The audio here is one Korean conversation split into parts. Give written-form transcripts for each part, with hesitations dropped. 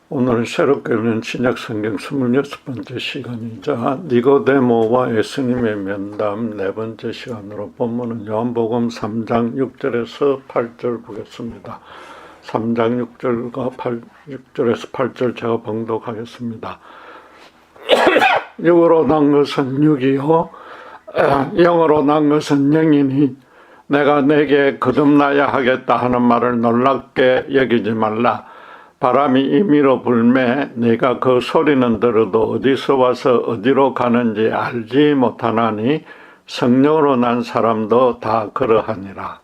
오늘은 새롭게 읽는 신약성경 26번째 시간이자 니고데모와 예수님의 면담 4번째 시간으로 본문은 요한복음 3장 6절에서 8절 보겠습니다. 3장 6절에서 8절 제가 봉독하겠습니다. 육으로 난 것은 육이요 영으로 난 것은 영이니 내가 내게 거듭나야 하겠다 하는 말을 놀랍게 여기지 말라. 바람이 임의로 불매 네가 그 소리는 들어도 어디서 와서 어디로 가는지 알지 못하나니 성령으로 난 사람도 다 그러하니라.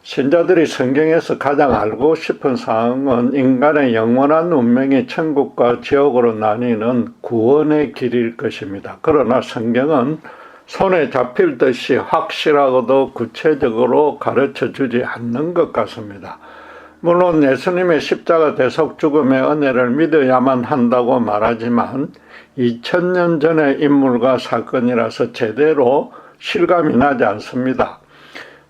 신자들이 성경에서 가장 알고 싶은 사항은 인간의 영원한 운명이 천국과 지옥으로 나뉘는 구원의 길일 것입니다. 그러나 성경은 손에 잡힐 듯이 확실하고도 구체적으로 가르쳐 주지 않는 것 같습니다. 물론 예수님의 십자가 대속 죽음의 은혜를 믿어야만 한다고 말하지만 2000년 전의 인물과 사건이라서 제대로 실감이 나지 않습니다.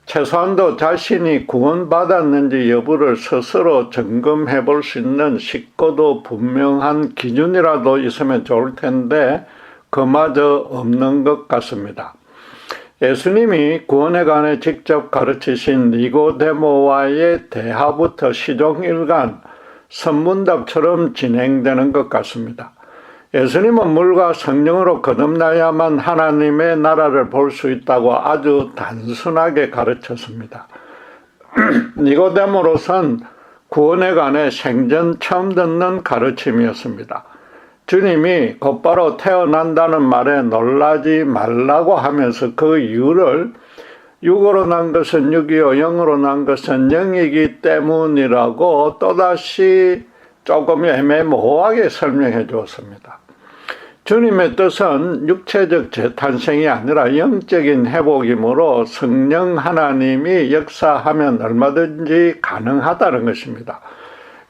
최소한도 자신이 구원받았는지 여부를 스스로 점검해 볼 수 있는 쉽고도 분명한 기준이라도 있으면 좋을 텐데 그마저 없는 것 같습니다. 예수님이 구원에 관해 직접 가르치신 니고데모와의 대화부터 시종일관 선문답처럼 진행되는 것 같습니다. 예수님은 물과 성령으로 거듭나야만 하나님의 나라를 볼 수 있다고 아주 단순하게 가르쳤습니다. 니고데모로선 구원에 관해 생전 처음 듣는 가르침이었습니다. 주님이 곧바로 태어난다는 말에 놀라지 말라고 하면서 그 이유를 육으로 난 것은 육이요 영으로 난 것은 영이기 때문이라고 또다시 조금 애매모호하게 설명해 주었습니다. 주님의 뜻은 육체적 재탄생이 아니라 영적인 회복이므로 성령 하나님이 역사하면 얼마든지 가능하다는 것입니다.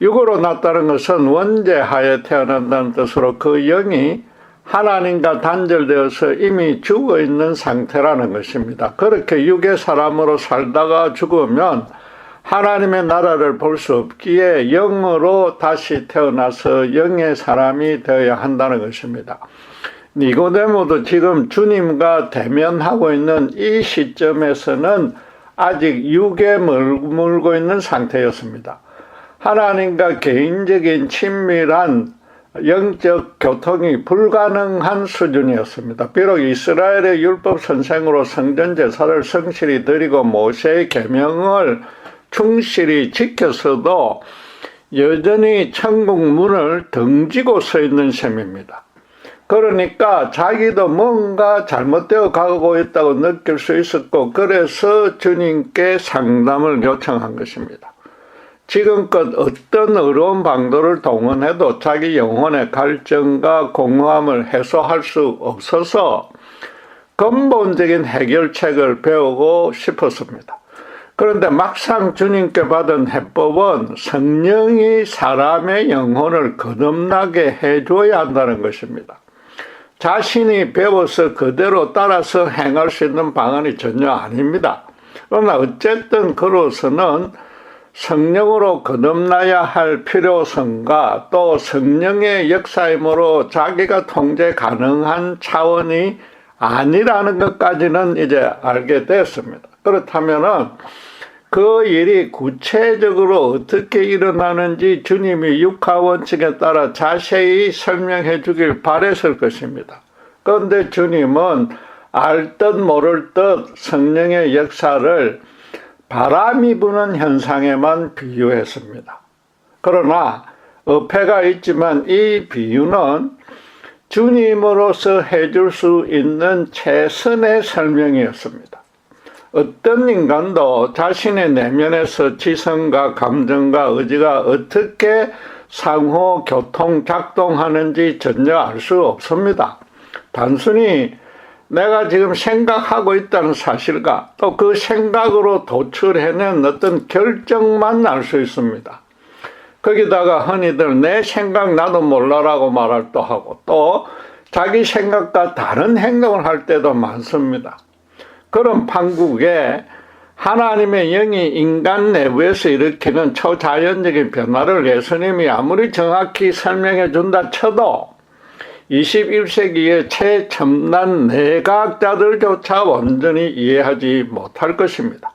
육으로 났다는 것은 원죄하에 태어난다는 뜻으로 그 영이 하나님과 단절되어서 이미 죽어있는 상태라는 것입니다. 그렇게 육의 사람으로 살다가 죽으면 하나님의 나라를 볼 수 없기에 영으로 다시 태어나서 영의 사람이 되어야 한다는 것입니다. 니고데모도 지금 주님과 대면하고 있는 이 시점에서는 아직 육에 머물고 있는 상태였습니다. 하나님과 개인적인 친밀한 영적 교통이 불가능한 수준이었습니다. 비록 이스라엘의 율법 선생으로 성전 제사를 성실히 드리고 모세의 계명을 충실히 지켰어도 여전히 천국 문을 등지고 서 있는 셈입니다. 그러니까 자기도 뭔가 잘못되어 가고 있다고 느낄 수 있었고 그래서 주님께 상담을 요청한 것입니다. 지금껏 어떤 어려운 방도를 동원해도 자기 영혼의 갈증과 공허함을 해소할 수 없어서 근본적인 해결책을 배우고 싶었습니다. 그런데 막상 주님께 받은 해법은 성령이 사람의 영혼을 거듭나게 해줘야 한다는 것입니다. 자신이 배워서 그대로 따라서 행할 수 있는 방안이 전혀 아닙니다. 그러나 어쨌든 그로서는 성령으로 거듭나야 할 필요성과 또 성령의 역사이므로 자기가 통제 가능한 차원이 아니라는 것까지는 이제 알게 됐습니다. 그렇다면은 그 일이 구체적으로 어떻게 일어나는지 주님이 육하 원칙에 따라 자세히 설명해 주길 바랬을 것입니다. 그런데 주님은 알 듯 모를 듯 성령의 역사를 바람이 부는 현상에만 비유했습니다. 그러나 어폐가 있지만 이 비유는 주님으로서 해줄 수 있는 최선의 설명이었습니다. 어떤 인간도 자신의 내면에서 지성과 감정과 의지가 어떻게 상호 교통 작동하는지 전혀 알 수 없습니다. 단순히 내가 지금 생각하고 있다는 사실과 또 그 생각으로 도출해낸 어떤 결정만 알 수 있습니다. 거기다가 흔히들 내 생각 나도 몰라라고 말할 또 하고 또 자기 생각과 다른 행동을 할 때도 많습니다. 그런 판국에 하나님의 영이 인간 내부에서 일으키는 초자연적인 변화를 예수님이 아무리 정확히 설명해 준다 쳐도 21세기의 최첨단 내과학자들조차 완전히 이해하지 못할 것입니다.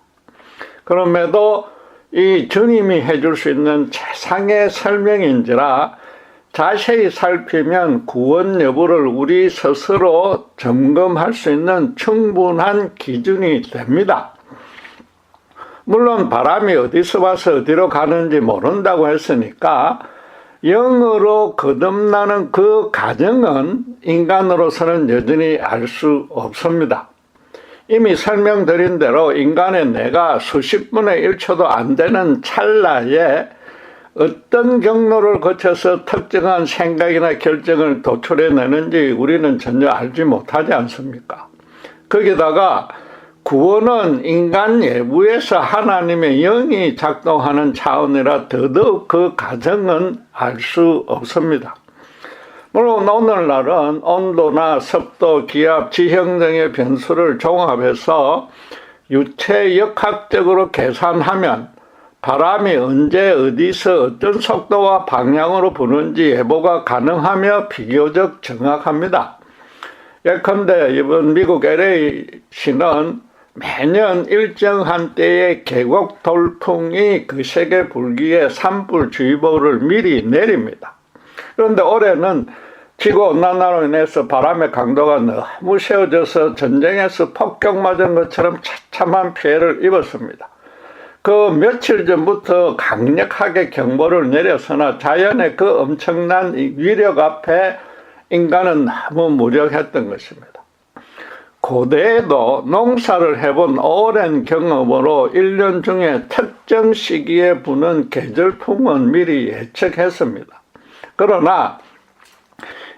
그럼에도 이 주님이 해줄 수 있는 최상의 설명인지라 자세히 살피면 구원 여부를 우리 스스로 점검할 수 있는 충분한 기준이 됩니다. 물론 바람이 어디서 와서 어디로 가는지 모른다고 했으니까 영으로 거듭나는 그 과정은 인간으로서는 여전히 알 수 없습니다. 이미 설명드린 대로 인간의 뇌가 수십 분의 1초도 안 되는 찰나에 어떤 경로를 거쳐서 특정한 생각이나 결정을 도출해내는지 우리는 전혀 알지 못하지 않습니까? 거기다가 구원은 인간 내부에서 하나님의 영이 작동하는 차원이라 더더욱 그 과정은 알 수 없습니다. 물론 오늘날은 온도나 습도, 기압, 지형 등의 변수를 종합해서 유체역학적으로 계산하면 바람이 언제 어디서 어떤 속도와 방향으로 부는지 예보가 가능하며 비교적 정확합니다. 예컨대 이번 미국 LA시는 매년 일정한 때의 계곡 돌풍이 그 세계 불기의 산불주의보를 미리 내립니다. 그런데 올해는 지구온난화로 인해서 바람의 강도가 너무 세워져서 전쟁에서 폭격맞은 것처럼 처참한 피해를 입었습니다. 그 며칠 전부터 강력하게 경보를 내렸으나 자연의 그 엄청난 위력 앞에 인간은 너무 무력했던 것입니다. 고대에도 농사를 해본 오랜 경험으로 1년 중에 특정 시기에 부는 계절풍은 미리 예측했습니다. 그러나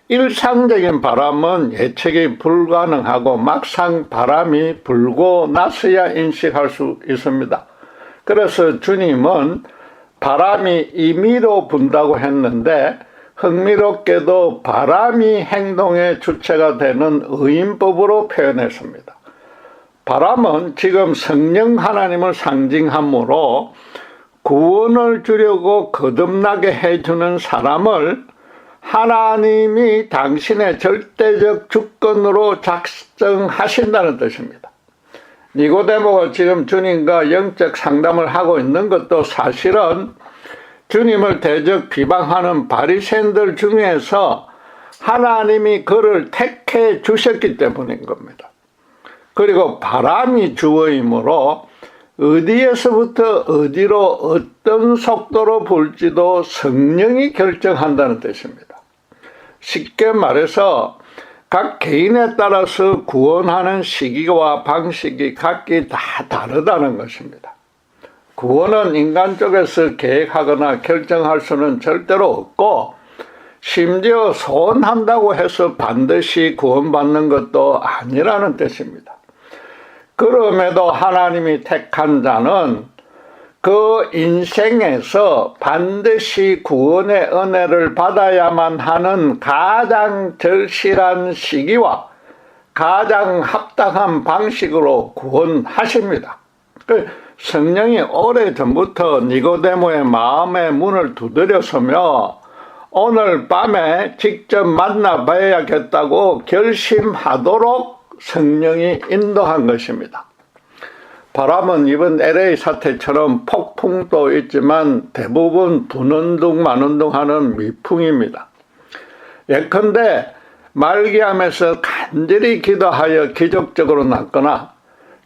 일상적인 바람은 예측이 불가능하고 막상 바람이 불고 나서야 인식할 수 있습니다. 그래서 주님은 바람이 임의로 분다고 했는데 흥미롭게도 바람이 행동의 주체가 되는 의인법으로 표현했습니다. 바람은 지금 성령 하나님을 상징하므로 구원을 주려고 거듭나게 해주는 사람을 하나님이 당신의 절대적 주권으로 작정하신다는 뜻입니다. 니고데모가 지금 주님과 영적 상담을 하고 있는 것도 사실은 주님을 대적 비방하는 바리새인들 중에서 하나님이 그를 택해 주셨기 때문인 겁니다. 그리고 바람이 주어이므로 어디에서부터 어디로 어떤 속도로 불지도 성령이 결정한다는 뜻입니다. 쉽게 말해서 각 개인에 따라서 구원하는 시기와 방식이 각기 다 다르다는 것입니다. 구원은 인간 쪽에서 계획하거나 결정할 수는 절대로 없고 심지어 소원한다고 해서 반드시 구원받는 것도 아니라는 뜻입니다. 그럼에도 하나님이 택한 자는 그 인생에서 반드시 구원의 은혜를 받아야만 하는 가장 절실한 시기와 가장 합당한 방식으로 구원하십니다. 성령이 오래전부터 니고데모의 마음의 문을 두드렸으며 오늘 밤에 직접 만나봐야겠다고 결심하도록 성령이 인도한 것입니다. 바람은 이번 LA 사태처럼 폭풍도 있지만 대부분 부는 둥 마는 둥 하는 미풍입니다. 예컨대 말기암에서 간절히 기도하여 기적적으로 낫거나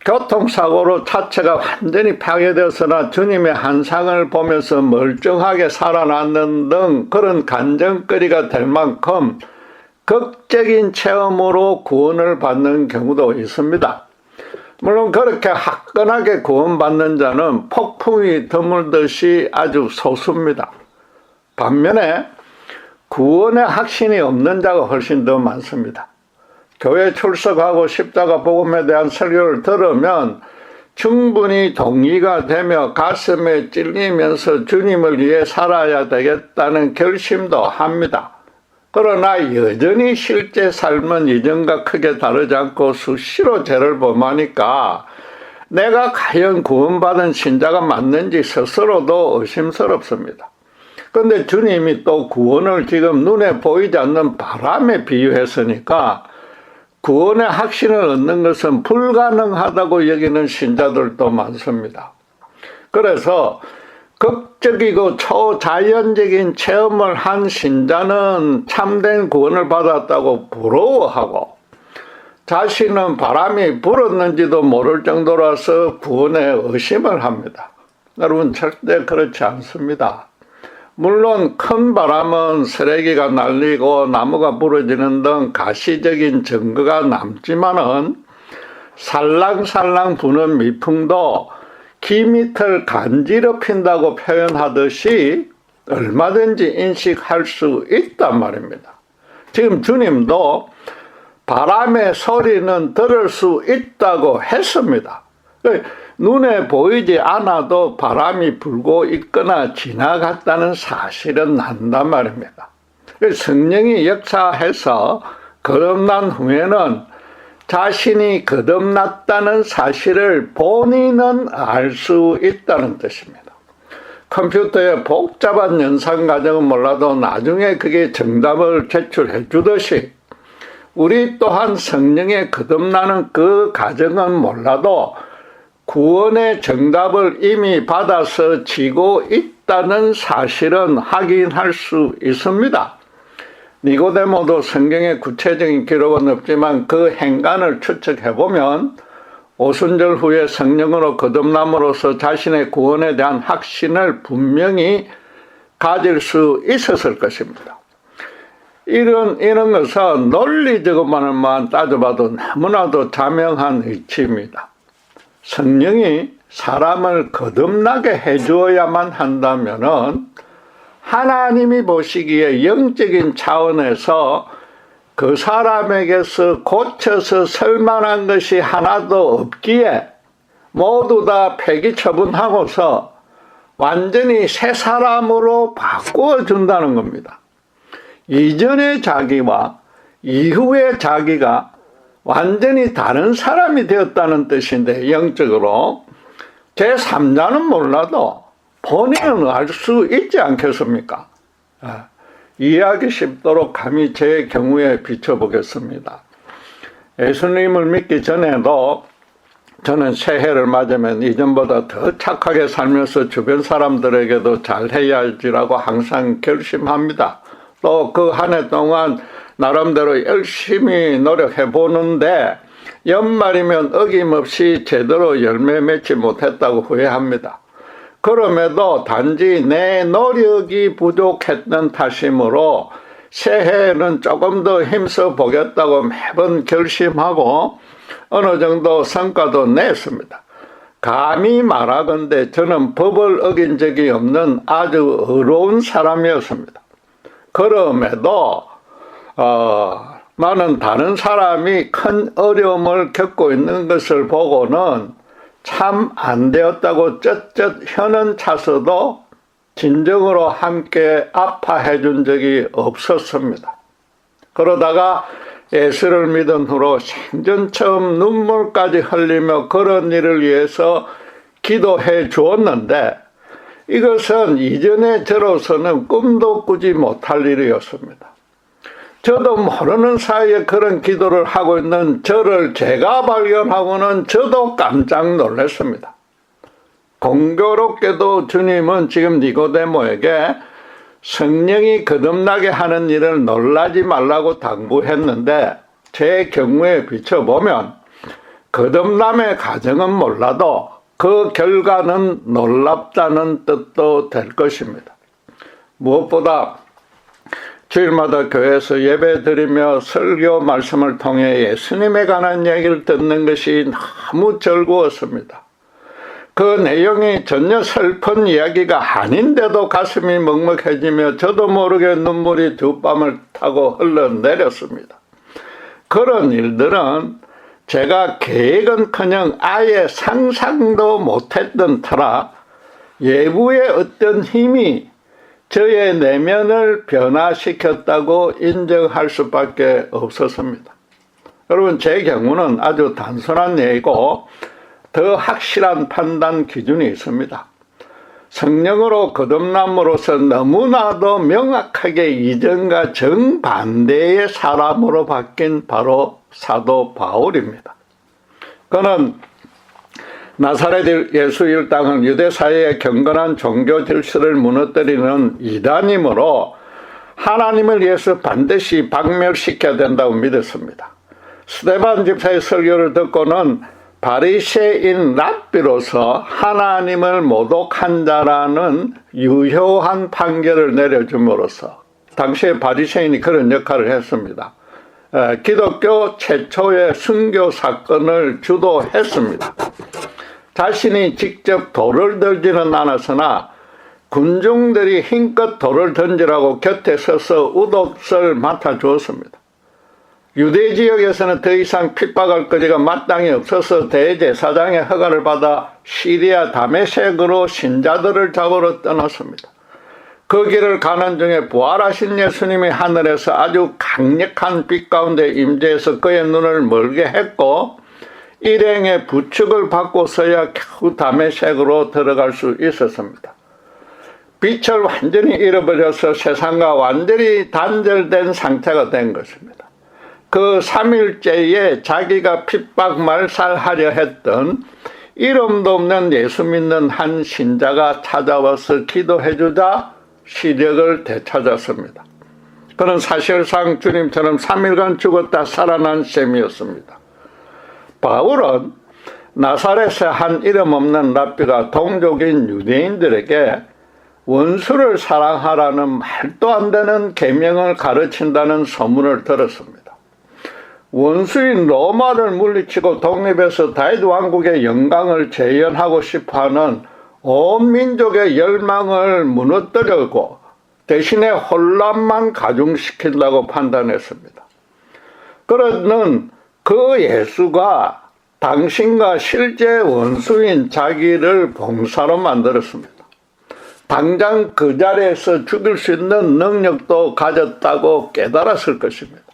교통사고로 차체가 완전히 파괴되었으나 주님의 한상을 보면서 멀쩡하게 살아났는 등 그런 간증거리가 될 만큼 극적인 체험으로 구원을 받는 경우도 있습니다. 물론 그렇게 화끈하게 구원받는 자는 폭풍이 드물듯이 아주 소수입니다. 반면에 구원의 확신이 없는 자가 훨씬 더 많습니다. 교회 출석하고 십자가 복음에 대한 설교를 들으면 충분히 동의가 되며 가슴에 찔리면서 주님을 위해 살아야 되겠다는 결심도 합니다. 그러나 여전히 실제 삶은 이전과 크게 다르지 않고 수시로 죄를 범하니까 내가 과연 구원받은 신자가 맞는지 스스로도 의심스럽습니다. 그런데 주님이 또 구원을 지금 눈에 보이지 않는 바람에 비유했으니까 구원의 확신을 얻는 것은 불가능하다고 여기는 신자들도 많습니다. 그래서 극적이고 초자연적인 체험을 한 신자는 참된 구원을 받았다고 부러워하고, 자신은 바람이 불었는지도 모를 정도라서 구원에 의심을 합니다. 여러분, 절대 그렇지 않습니다. 물론 큰 바람은 쓰레기가 날리고 나무가 부러지는 등 가시적인 증거가 남지만은 살랑살랑 부는 미풍도 기밑을 간지럽힌다고 표현하듯이 얼마든지 인식할 수 있단 말입니다. 지금 주님도 바람의 소리는 들을 수 있다고 했습니다. 눈에 보이지 않아도 바람이 불고 있거나 지나갔다는 사실은 난단 말입니다. 성령이 역사해서 거듭난 후에는 자신이 거듭났다는 사실을 본인은 알 수 있다는 뜻입니다. 컴퓨터의 복잡한 연산 과정은 몰라도 나중에 그게 정답을 제출해 주듯이 우리 또한 성령에 거듭나는 그 과정은 몰라도 구원의 정답을 이미 받아서 지고 있다는 사실은 확인할 수 있습니다. 니고데모도 성경에 구체적인 기록은 없지만 그 행간을 추측해보면 오순절 후에 성령으로 거듭남으로써 자신의 구원에 대한 확신을 분명히 가질 수 있었을 것입니다. 이런 것은 논리적으로만 따져봐도 너무나도 자명한 이치입니다. 성령이 사람을 거듭나게 해주어야만 한다면은 하나님이 보시기에 영적인 차원에서 그 사람에게서 고쳐서 설만한 것이 하나도 없기에 모두 다 폐기 처분하고서 완전히 새 사람으로 바꾸어 준다는 겁니다. 이전의 자기와 이후의 자기가 완전히 다른 사람이 되었다는 뜻인데, 영적으로 제3자는 몰라도 본인은 알 수 있지 않겠습니까? 이해하기 쉽도록 감히 제 경우에 비춰보겠습니다. 예수님을 믿기 전에도 저는 새해를 맞으면 이전보다 더 착하게 살면서 주변 사람들에게도 잘해야지라고 항상 결심합니다. 또 그 한 해 동안 나름대로 열심히 노력해 보는데 연말이면 어김없이 제대로 열매 맺지 못했다고 후회합니다. 그럼에도 단지 내 노력이 부족했던 탓이므로 새해에는 조금 더 힘써 보겠다고 매번 결심하고 어느 정도 성과도 냈습니다. 감히 말하건대 저는 법을 어긴 적이 없는 아주 의로운 사람이었습니다. 그럼에도 나는 다른 사람이 큰 어려움을 겪고 있는 것을 보고는 참 안 되었다고 쩌쩌 혀는 차서도 진정으로 함께 아파해 준 적이 없었습니다. 그러다가 예수를 믿은 후로 생전 처음 눈물까지 흘리며 그런 일을 위해서 기도해 주었는데 이것은 이전의 저로서는 꿈도 꾸지 못할 일이었습니다. 저도 모르는 사이에 그런 기도를 하고 있는 저를 제가 발견하고는 저도 깜짝 놀랐습니다. 공교롭게도 주님은 지금 니고데모에게 성령이 거듭나게 하는 일을 놀라지 말라고 당부했는데 제 경우에 비춰보면 거듭남의 과정은 몰라도 그 결과는 놀랍다는 뜻도 될 것입니다. 무엇보다 주일마다 교회에서 예배 드리며 설교 말씀을 통해 예수님에 관한 얘기를 듣는 것이 너무 즐거웠습니다. 그 내용이 전혀 슬픈 이야기가 아닌데도 가슴이 먹먹해지며 저도 모르게 눈물이 두 뺨을 타고 흘러내렸습니다. 그런 일들은 제가 계획은커녕 아예 상상도 못했던 터라 외부의 어떤 힘이 저의 내면을 변화시켰다고 인정할 수밖에 없었습니다. 여러분, 제 경우는 아주 단순한 예이고 더 확실한 판단 기준이 있습니다. 성령으로 거듭남으로써 너무나도 명확하게 이전과 정반대의 사람으로 바뀐 바로 사도 바울입니다. 그는 나사렛 예수 일당은 유대 사회의 경건한 종교 질서를 무너뜨리는 이단이므로 하나님을 위해서 반드시 박멸시켜야 된다고 믿었습니다. 스데반 집사의 설교를 듣고는 바리새인 랍비로서 하나님을 모독한 자라는 유효한 판결을 내려줌으로써 당시에 바리새인이 그런 역할을 했습니다. 기독교 최초의 순교 사건을 주도했습니다. 자신이 직접 돌을 들지는 않았으나 군중들이 힘껏 돌을 던지라고 곁에 서서 우독을 맡아주었습니다. 유대 지역에서는 더 이상 핍박할 거리가 마땅히 없어서 대제사장의 허가를 받아 시리아 다메섹으로 신자들을 잡으러 떠났습니다. 그 길을 가는 중에 부활하신 예수님이 하늘에서 아주 강력한 빛 가운데 임재해서 그의 눈을 멀게 했고 일행의 부축을 받고서야 겨우 다메섹으로 들어갈 수 있었습니다. 빛을 완전히 잃어버려서 세상과 완전히 단절된 상태가 된 것입니다. 그 3일째에 자기가 핍박 말살하려 했던 이름도 없는 예수 믿는 한 신자가 찾아와서 기도해주자 시력을 되찾았습니다. 그는 사실상 주님처럼 3일간 죽었다 살아난 셈이었습니다. 바울은 나사렛의 한 이름 없는 랍비가 동족인 유대인들에게 원수를 사랑하라는 말도 안 되는 계명을 가르친다는 소문을 들었습니다. 원수인 로마를 물리치고 독립해서 다윗 왕국의 영광을 재현하고 싶어하는 온 민족의 열망을 무너뜨리고 대신에 혼란만 가중시킨다고 판단했습니다. 그러는 그 예수가 당신과 실제 원수인 자기를 봉사로 만들었습니다. 당장 그 자리에서 죽일 수 있는 능력도 가졌다고 깨달았을 것입니다.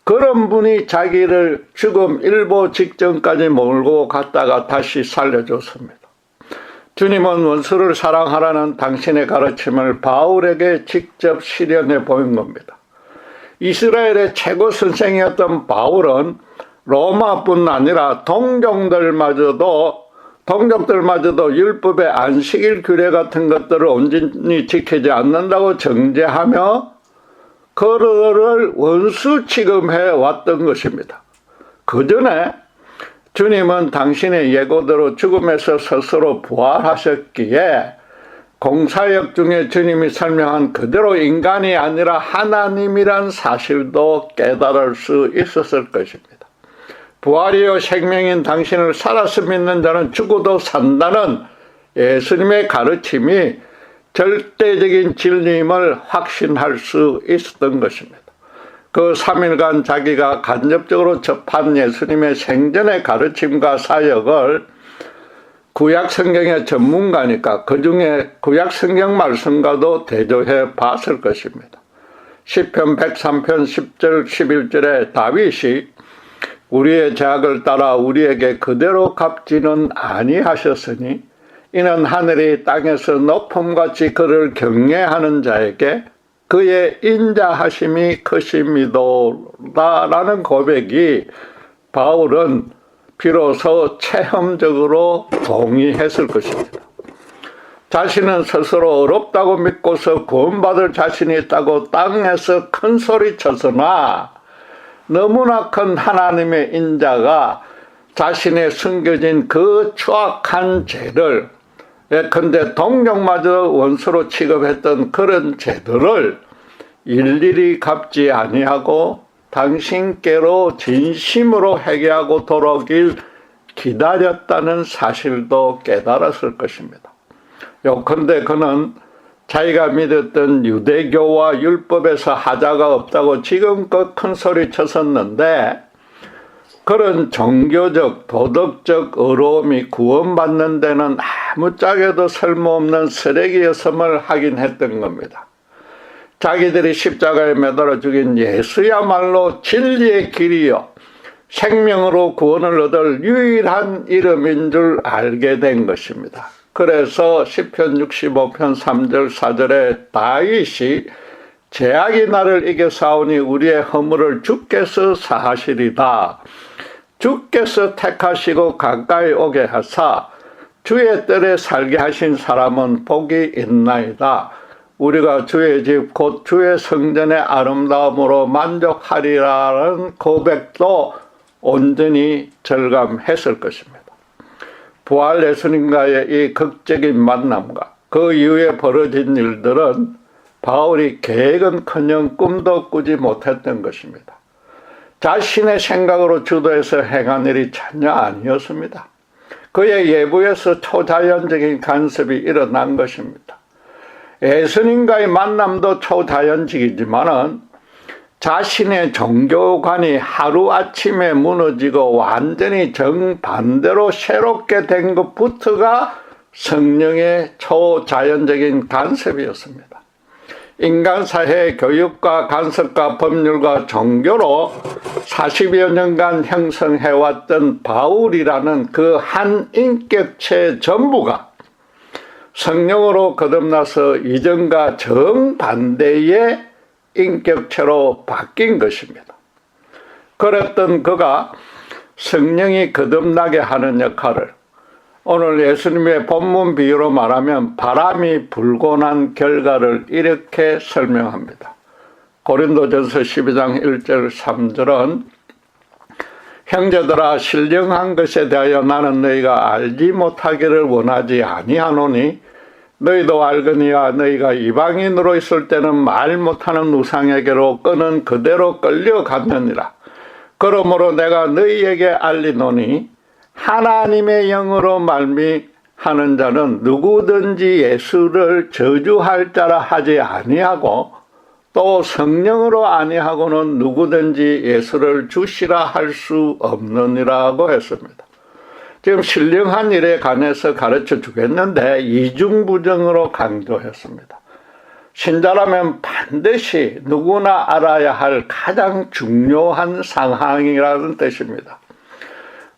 그런 분이 자기를 죽음 일보 직전까지 몰고 갔다가 다시 살려줬습니다. 주님은 원수를 사랑하라는 당신의 가르침을 바울에게 직접 실현해 보인 겁니다. 이스라엘의 최고 선생이었던 바울은 로마뿐 아니라 동족들마저도 율법의 안식일 규례 같은 것들을 온전히 지키지 않는다고 정죄하며 그들을 원수 취급해 왔던 것입니다. 그 전에 주님은 당신의 예고대로 죽음에서 스스로 부활하셨기에 공사역 중에 주님이 설명한 그대로 인간이 아니라 하나님이란 사실도 깨달을 수 있었을 것입니다. 부활이요 생명인 당신을 살아서 믿는 자는 죽어도 산다는 예수님의 가르침이 절대적인 진리임을 확신할 수 있었던 것입니다. 그 3일간 자기가 간접적으로 접한 예수님의 생전의 가르침과 사역을 구약 성경의 전문가니까 그 중에 구약 성경 말씀과도 대조해 봤을 것입니다. 시편 103편 10절 11절에 다윗이 우리의 죄악을 따라 우리에게 그대로 갚지는 아니하셨으니 이는 하늘이 땅에서 높음같이 그를 경외하는 자에게 그의 인자하심이 크심이도다라는 고백이 바울은 비로소 체험적으로 동의했을 것입니다. 자신은 스스로 어렵다고 믿고서 구원받을 자신이 있다고 땅에서 큰 소리 쳤으나 너무나 큰 하나님의 인자가 자신의 숨겨진 그 추악한 죄를 예컨대 동족마저 원수로 취급했던 그런 죄들을 일일이 갚지 아니하고 당신께로 진심으로 회개하고 돌아오길 기다렸다는 사실도 깨달았을 것입니다. 요컨대 그는 자기가 믿었던 유대교와 율법에서 하자가 없다고 지금껏 큰 소리 쳤었는데 그런 종교적, 도덕적 어려움이 구원받는 데는 아무짝에도 쓸모없는 쓰레기였음을 확인했던 겁니다. 자기들이 십자가에 매달아 죽인 예수야말로 진리의 길이요 생명으로 구원을 얻을 유일한 이름인 줄 알게 된 것입니다. 그래서 시편 65편 3절 4절에 다윗이 죄악이 나를 이겨 싸우니 우리의 허물을 주께서 사하시리다. 주께서 택하시고 가까이 오게 하사 주의 뜰에 살게 하신 사람은 복이 있나이다. 우리가 주의 집 곧 주의 성전의 아름다움으로 만족하리라는 고백도 온전히 절감했을 것입니다. 부활 예수님과의 이 극적인 만남과 그 이후에 벌어진 일들은 바울이 계획은커녕 꿈도 꾸지 못했던 것입니다. 자신의 생각으로 주도해서 행한 일이 전혀 아니었습니다. 그의 예부에서 초자연적인 간섭이 일어난 것입니다. 예수님과의 만남도 초자연적이지만은 자신의 종교관이 하루아침에 무너지고 완전히 정반대로 새롭게 된 것부터가 성령의 초자연적인 간섭이었습니다. 인간 사회의 교육과 간섭과 법률과 종교로 40여 년간 형성해왔던 바울이라는 그 한 인격체 전부가 성령으로 거듭나서 이전과 정반대의 인격체로 바뀐 것입니다. 그랬던 그가 성령이 거듭나게 하는 역할을 오늘 예수님의 본문 비유로 말하면 바람이 불고 난 결과를 이렇게 설명합니다. 고린도전서 12장 1절 3절은 형제들아 신령한 것에 대하여 나는 너희가 알지 못하기를 원하지 아니하노니 너희도 알거니와 너희가 이방인으로 있을 때는 말 못하는 우상에게로 끄는 그대로 끌려갔느니라. 그러므로 내가 너희에게 알리노니 하나님의 영으로 말미하는 자는 누구든지 예수를 저주할 자라 하지 아니하고 또 성령으로 아니하고는 누구든지 예수를 주시라 할 수 없느니라고 했습니다. 지금 신령한 일에 관해서 가르쳐 주겠는데 이중부정으로 강조했습니다. 신자라면 반드시 누구나 알아야 할 가장 중요한 상황이라는 뜻입니다.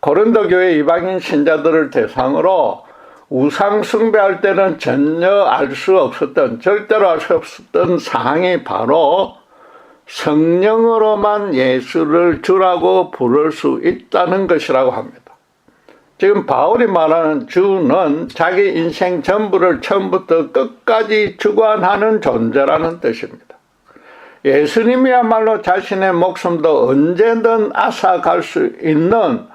고린도 교회 이방인 신자들을 대상으로 우상 숭배할 때는 전혀 알 수 없었던, 절대로 알 수 없었던 상황이 바로 성령으로만 예수를 주라고 부를 수 있다는 것이라고 합니다. 지금 바울이 말하는 주는 자기 인생 전부를 처음부터 끝까지 주관하는 존재라는 뜻입니다. 예수님이야말로 자신의 목숨도 언제든 앗아갈 수 있는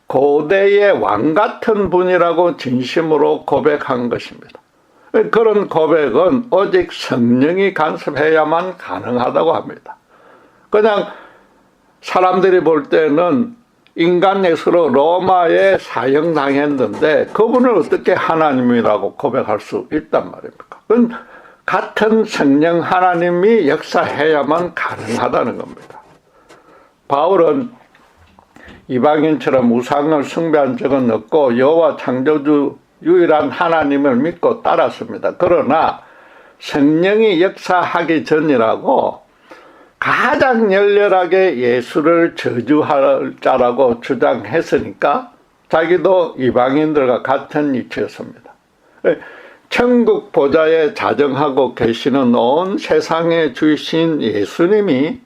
고대의 왕 같은 분이라고 진심으로 고백한 것입니다. 그런 고백은 오직 성령이 간섭해야만 가능하다고 합니다. 그냥 사람들이 볼 때는 인간 예수로 로마에 사형당했는데 그분을 어떻게 하나님이라고 고백할 수 있단 말입니까? 그건 같은 성령 하나님이 역사해야만 가능하다는 겁니다. 바울은 이방인처럼 우상을 숭배한 적은 없고 여호와 창조주 유일한 하나님을 믿고 따랐습니다. 그러나 성령이 역사하기 전이라고 가장 열렬하게 예수를 저주할 자라고 주장했으니까 자기도 이방인들과 같은 위치였습니다. 천국 보좌에 자정하고 계시는 온 세상의 주이신 예수님이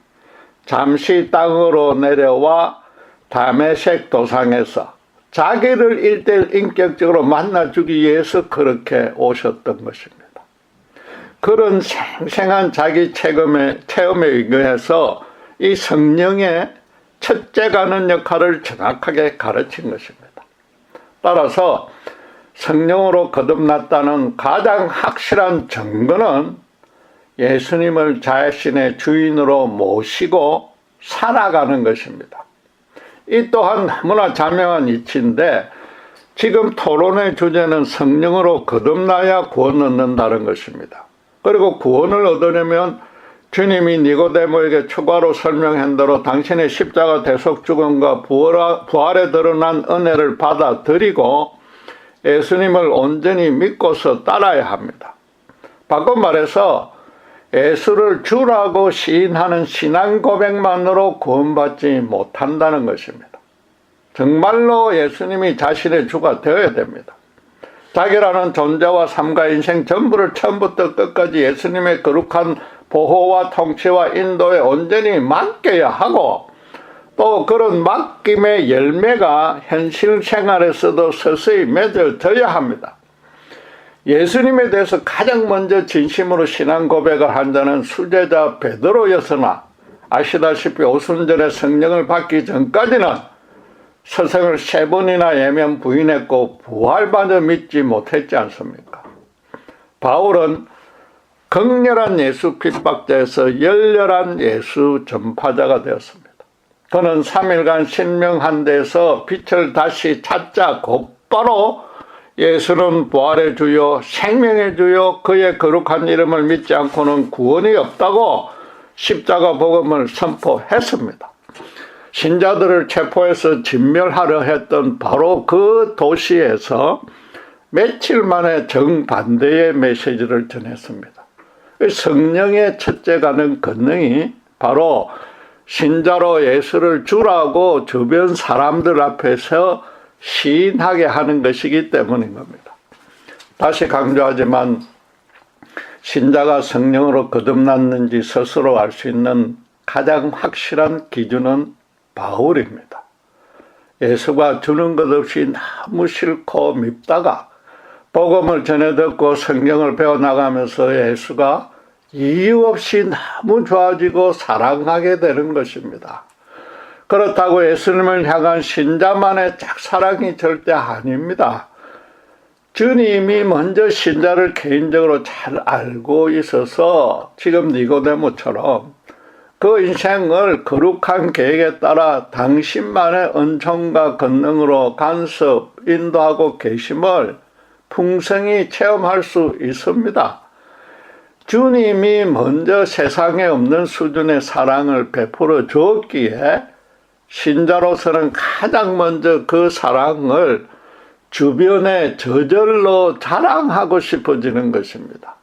잠시 땅으로 내려와 다메섹 도상에서 자기를 일대일 인격적으로 만나주기 위해서 그렇게 오셨던 것입니다. 그런 생생한 자기 체험에 의거해서 이 성령의 첫째가는 역할을 정확하게 가르친 것입니다. 따라서 성령으로 거듭났다는 가장 확실한 증거는 예수님을 자신의 주인으로 모시고 살아가는 것입니다. 이 또한 너무나 자명한 이치인데 지금 토론의 주제는 성령으로 거듭나야 구원 얻는다는 것입니다. 그리고 구원을 얻으려면 주님이 니고데모에게 추가로 설명한 대로 당신의 십자가 대속 죽음과 부활에 드러난 은혜를 받아들이고 예수님을 온전히 믿고서 따라야 합니다. 바꿔 말해서 예수를 주라고 시인하는 신앙 고백만으로 구원받지 못한다는 것입니다. 정말로 예수님이 자신의 주가 되어야 됩니다. 자기라는 존재와 삶과 인생 전부를 처음부터 끝까지 예수님의 거룩한 보호와 통치와 인도에 온전히 맡겨야 하고, 또 그런 맡김의 열매가 현실 생활에서도 서서히 맺어져야 합니다. 예수님에 대해서 가장 먼저 진심으로 신앙 고백을 한 자는 수제자 베드로였으나, 아시다시피 오순절에 성령을 받기 전까지는 스승을 3번이나 예면 부인했고 부활받아 믿지 못했지 않습니까? 바울은 극렬한 예수 핍박자에서 열렬한 예수 전파자가 되었습니다. 그는 3일간 신명한 데서 빛을 다시 찾자 곧바로 예수는 부활의 주요 생명의 주요 그의 거룩한 이름을 믿지 않고는 구원이 없다고 십자가 복음을 선포했습니다. 신자들을 체포해서 진멸하려 했던 바로 그 도시에서 며칠 만에 정반대의 메시지를 전했습니다. 성령의 첫째 가는 권능이 바로 신자로 예수를 주라고 주변 사람들 앞에서 시인하게 하는 것이기 때문인 겁니다. 다시 강조하지만 신자가 성령으로 거듭났는지 스스로 알 수 있는 가장 확실한 기준은 바울입니다. 예수가 주는 것 없이 너무 싫고 밉다가 복음을 전해 듣고 성경을 배워나가면서 예수가 이유 없이 너무 좋아지고 사랑하게 되는 것입니다. 그렇다고 예수님을 향한 신자만의 짝사랑이 절대 아닙니다. 주님이 먼저 신자를 개인적으로 잘 알고 있어서 지금 니고데모처럼 그 인생을 거룩한 계획에 따라 당신만의 은총과 권능으로 간섭, 인도하고 계심을 풍성히 체험할 수 있습니다. 주님이 먼저 세상에 없는 수준의 사랑을 베풀어 주었기에 신자로서는 가장 먼저 그 사랑을 주변에 저절로 자랑하고 싶어지는 것입니다.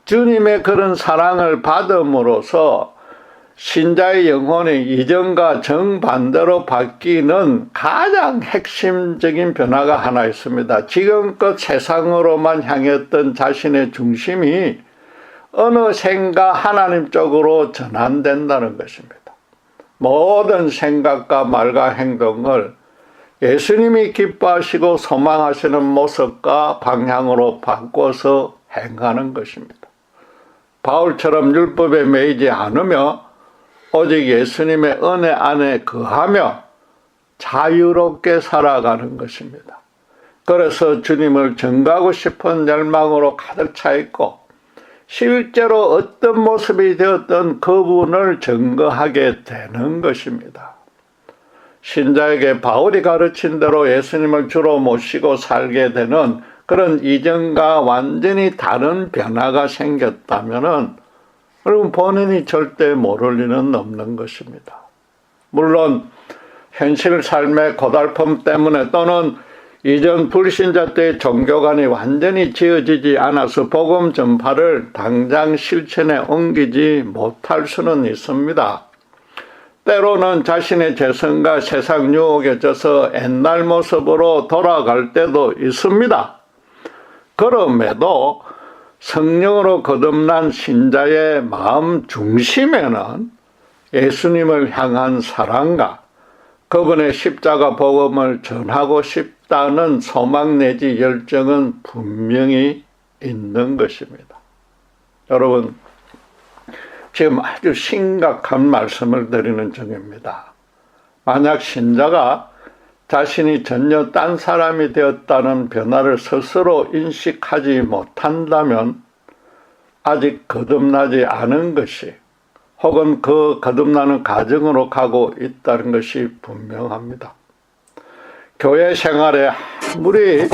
주님의 그런 사랑을 받음으로써 신자의 영혼이 이전과 정반대로 바뀌는 가장 핵심적인 변화가 하나 있습니다. 지금껏 세상으로만 향했던 자신의 중심이 어느샌가 하나님 쪽으로 전환된다는 것입니다. 모든 생각과 말과 행동을 예수님이 기뻐하시고 소망하시는 모습과 방향으로 바꿔서 행하는 것입니다. 바울처럼 율법에 매이지 않으며 오직 예수님의 은혜 안에 거하며 자유롭게 살아가는 것입니다. 그래서 주님을 전가하고 싶은 열망으로 가득 차 있고 실제로 어떤 모습이 되었던 그분을 증거하게 되는 것입니다. 신자에게 바울이 가르친 대로 예수님을 주로 모시고 살게 되는 그런 이전과 완전히 다른 변화가 생겼다면은 여러분 본인이 절대 모를 리는 없는 것입니다. 물론 현실 삶의 고달픔 때문에 또는 이전 불신자 때의 종교관이 완전히 지어지지 않아서 복음 전파를 당장 실천에 옮기지 못할 수는 있습니다. 때로는 자신의 재성과 세상 유혹에 져서 옛날 모습으로 돌아갈 때도 있습니다. 그럼에도 성령으로 거듭난 신자의 마음 중심에는 예수님을 향한 사랑과 그분의 십자가 복음을 전하고 싶다는 소망 내지 열정은 분명히 있는 것입니다. 여러분, 지금 아주 심각한 말씀을 드리는 중입니다. 만약 신자가 자신이 전혀 딴 사람이 되었다는 변화를 스스로 인식하지 못한다면 아직 거듭나지 않은 것이 혹은 그 거듭나는 과정으로 가고 있다는 것이 분명합니다. 교회 생활에 아무리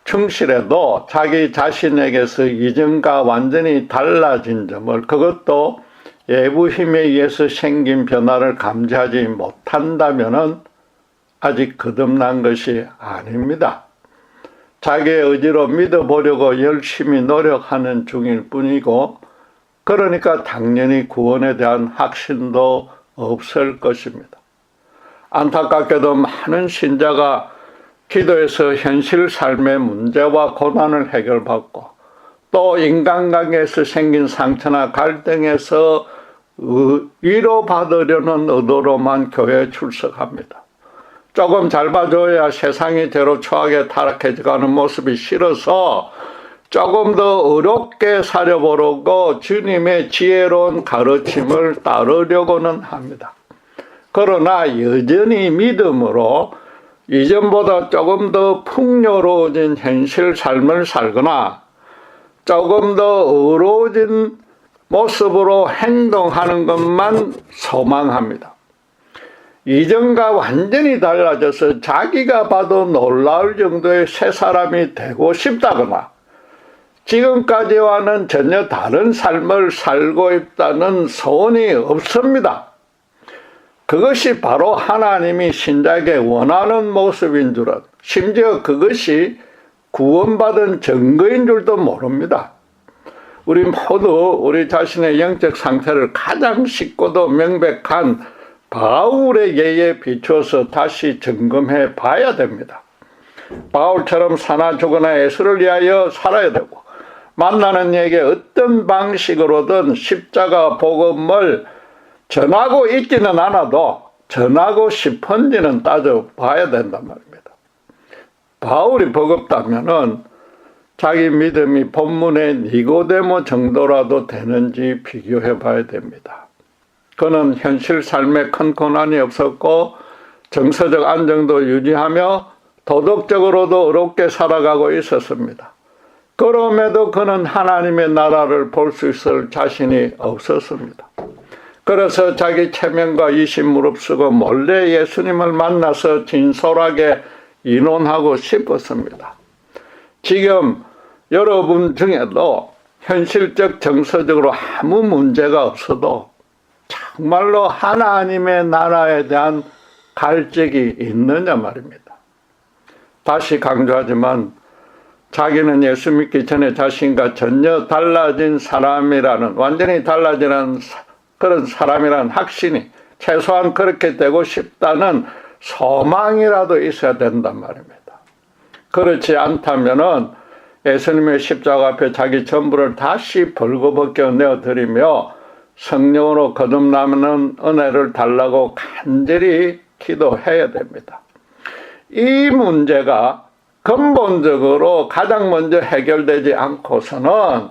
충실해도 자기 자신에게서 이전과 완전히 달라진 점을, 그것도 외부 힘에 의해서 생긴 변화를 감지하지 못한다면은 아직 거듭난 것이 아닙니다. 자기의 의지로 믿어보려고 열심히 노력하는 중일 뿐이고 그러니까 당연히 구원에 대한 확신도 없을 것입니다. 안타깝게도 많은 신자가 기도에서 현실 삶의 문제와 고난을 해결받고 또 인간관계에서 생긴 상처나 갈등에서 위로받으려는 의도로만 교회에 출석합니다. 조금 잘 봐줘야 세상이 대로 추하게 타락해가는 모습이 싫어서 조금 더 어렵게 살려보려고 주님의 지혜로운 가르침을 따르려고는 합니다. 그러나 여전히 믿음으로 이전보다 조금 더 풍요로워진 현실 삶을 살거나 조금 더 어려워진 모습으로 행동하는 것만 소망합니다. 이전과 완전히 달라져서 자기가 봐도 놀라울 정도의 새 사람이 되고 싶다거나 지금까지와는 전혀 다른 삶을 살고 있다는 소원이 없습니다. 그것이 바로 하나님이 신자에게 원하는 모습인 줄은, 심지어 그것이 구원받은 증거인 줄도 모릅니다. 우리 모두 우리 자신의 영적 상태를 가장 쉽고도 명백한 바울의 예에 비추어서 다시 점검해 봐야 됩니다. 바울처럼 사나 죽으나 예수를 위하여 살아야 되고, 만나는 이에게 어떤 방식으로든 십자가 복음을 전하고 있지는 않아도 전하고 싶은지는 따져봐야 된단 말입니다. 바울이 버겁다면은 자기 믿음이 본문의 니고데모 정도라도 되는지 비교해 봐야 됩니다. 그는 현실 삶에 큰 고난이 없었고 정서적 안정도 유지하며 도덕적으로도 어렵게 살아가고 있었습니다. 그럼에도 그는 하나님의 나라를 볼 수 있을 자신이 없었습니다. 그래서 자기 체면과 이심 무릅쓰고 몰래 예수님을 만나서 진솔하게 의논하고 싶었습니다. 지금 여러분 중에도 현실적 정서적으로 아무 문제가 없어도 정말로 하나님의 나라에 대한 갈증이 있느냐 말입니다. 다시 강조하지만 자기는 예수 믿기 전에 자신과 전혀 달라진 사람이라는, 완전히 달라지는 그런 사람이라는 확신이, 최소한 그렇게 되고 싶다는 소망이라도 있어야 된단 말입니다. 그렇지 않다면은 예수님의 십자가 앞에 자기 전부를 다시 벌거벗겨 내어드리며 성령으로 거듭나는 은혜를 달라고 간절히 기도해야 됩니다. 이 문제가 근본적으로 가장 먼저 해결되지 않고서는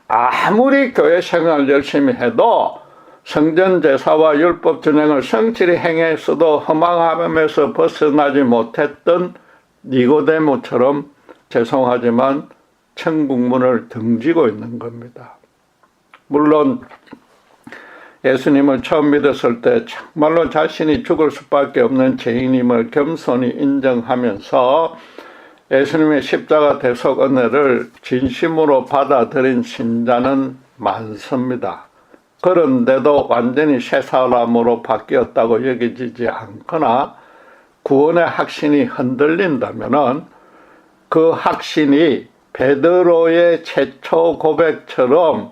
아무리 교회 생활을 열심히 해도 성전 제사와 율법 준행을 성실히 행했어도 허망함에서 벗어나지 못했던 니고데모처럼 죄송하지만 천국문을 등지고 있는 겁니다. 물론 예수님을 처음 믿었을 때 정말로 자신이 죽을 수밖에 없는 죄인임을 겸손히 인정하면서 예수님의 십자가 대속 은혜를 진심으로 받아들인 신자는 많습니다. 그런데도 완전히 새 사람으로 바뀌었다고 여겨지지 않거나 구원의 확신이 흔들린다면은 그 확신이 베드로의 최초 고백처럼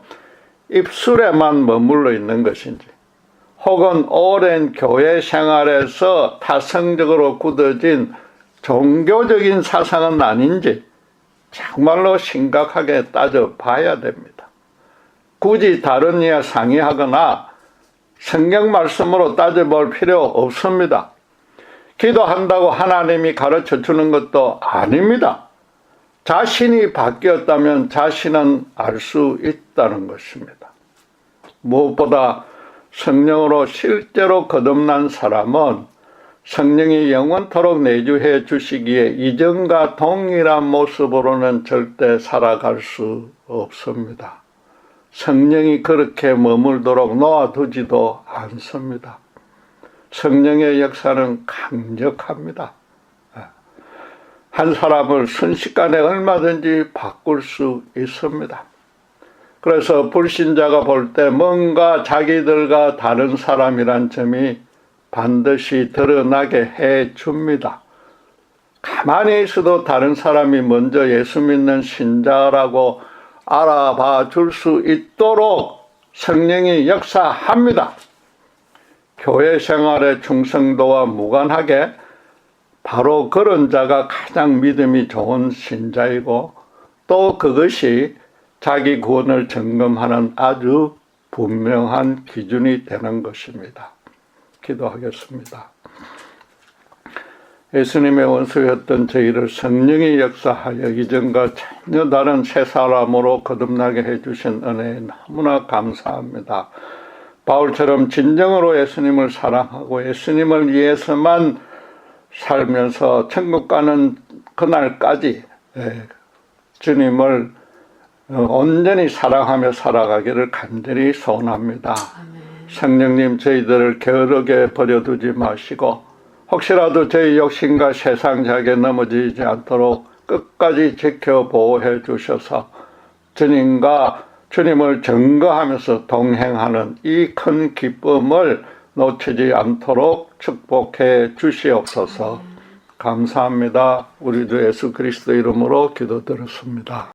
입술에만 머물러 있는 것인지, 혹은 오랜 교회 생활에서 타성적으로 굳어진 종교적인 사상은 아닌지 정말로 심각하게 따져봐야 됩니다. 굳이 다른 이와 상의하거나 성경 말씀으로 따져볼 필요 없습니다. 기도한다고 하나님이 가르쳐 주는 것도 아닙니다. 자신이 바뀌었다면 자신은 알 수 있다는 것입니다. 무엇보다 성령으로 실제로 거듭난 사람은 성령이 영원토록 내주해 주시기에 이전과 동일한 모습으로는 절대 살아갈 수 없습니다. 성령이 그렇게 머물도록 놓아두지도 않습니다. 성령의 역사는 강력합니다. 한 사람을 순식간에 얼마든지 바꿀 수 있습니다. 그래서 불신자가 볼 때 뭔가 자기들과 다른 사람이란 점이 반드시 드러나게 해 줍니다. 가만히 있어도 다른 사람이 먼저 예수 믿는 신자라고 알아봐 줄 수 있도록 성령이 역사합니다. 교회 생활의 충성도와 무관하게 바로 그런 자가 가장 믿음이 좋은 신자이고 또 그것이 자기 구원을 점검하는 아주 분명한 기준이 되는 것입니다. 기도하겠습니다. 예수님의 원수였던 저희를 성령이 역사하여 이전과 전혀 다른 새 사람으로 거듭나게 해주신 은혜에 너무나 감사합니다. 바울처럼 진정으로 예수님을 사랑하고 예수님을 위해서만 살면서 천국 가는 그날까지 주님을 온전히 사랑하며 살아가기를 간절히 소원합니다. 성령님, 저희들을 게으르게 버려두지 마시고 혹시라도 저희 욕심과 세상작에 넘어지지 않도록 끝까지 지켜 보호해 주셔서 주님과 주님을 증거하면서 동행하는 이 큰 기쁨을 놓치지 않도록 축복해 주시옵소서. 감사합니다. 우리도 예수 그리스도 이름으로 기도드렸습니다.